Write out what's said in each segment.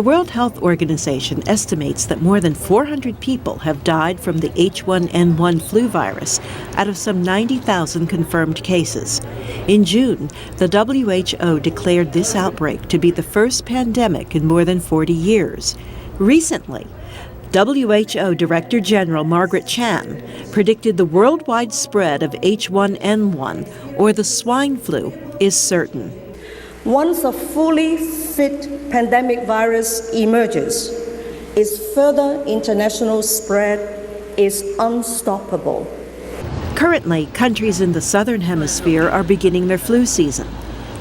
The World Health Organization estimates that more than 400 people have died from the H1N1 flu virus out of some 90,000 confirmed cases. In June, the WHO declared this outbreak to be the first pandemic in more than 40 years. Recently, WHO Director General Margaret Chan predicted the worldwide spread of H1N1, or the swine flu, is certain. Once a fully fit pandemic virus emerges, its further international spread is unstoppable. Currently, countries in the southern hemisphere are beginning their flu season.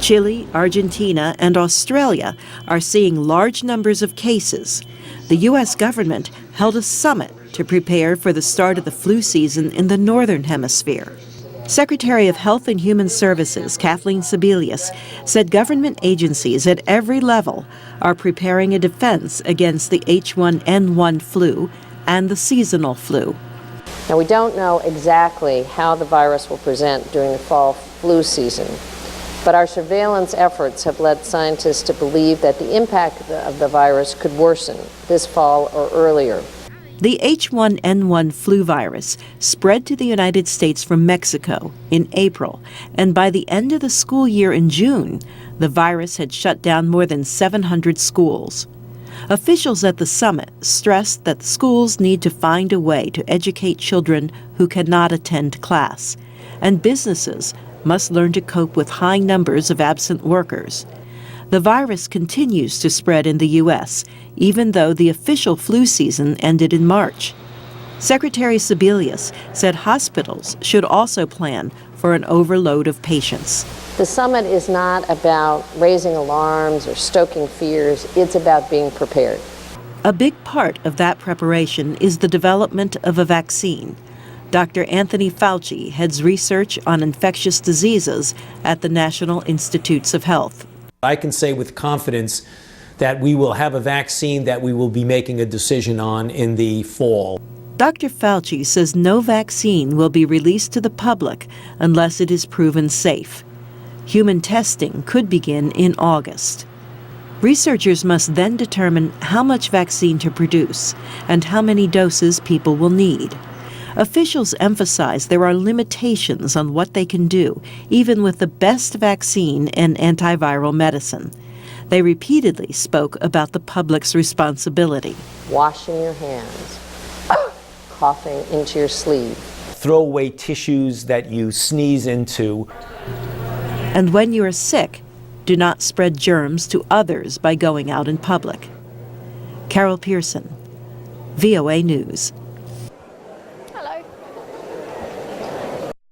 Chile, Argentina, and Australia are seeing large numbers of cases. The U.S. government held a summit to prepare for the start of the flu season in the northern hemisphere. Secretary of Health and Human Services Kathleen Sebelius said government agencies at every level are preparing a defense against the H1N1 flu and the seasonal flu. Now, we don't know exactly how the virus will present during the fall flu season, but our surveillance efforts have led scientists to believe that the impact of the virus could worsen this fall or earlier. The H1N1 flu virus spread to the United States from Mexico in April, and by the end of the school year in June, the virus had shut down more than 700 schools. Officials at the summit stressed that schools need to find a way to educate children who cannot attend class, and businesses must learn to cope with high numbers of absent workers. The virus continues to spread in the U.S., even though the official flu season ended in March. Secretary Sebelius said hospitals should also plan for an overload of patients. The summit is not about raising alarms or stoking fears. It's about being prepared. A big part of that preparation is the development of a vaccine. Dr. Anthony Fauci heads research on infectious diseases at the National Institutes of Health. I can say with confidence that we will have a vaccine that we will be making a decision on in the fall. Dr. Fauci says no vaccine will be released to the public unless it is proven safe. Human testing could begin in August. Researchers must then determine how much vaccine to produce and how many doses people will need. Officials emphasize there are limitations on what they can do, even with the best vaccine and antiviral medicine. They repeatedly spoke about the public's responsibility. Washing your hands, coughing into your sleeve. Throw away tissues that you sneeze into. And when you are sick, do not spread germs to others by going out in public. Carol Pearson, VOA News.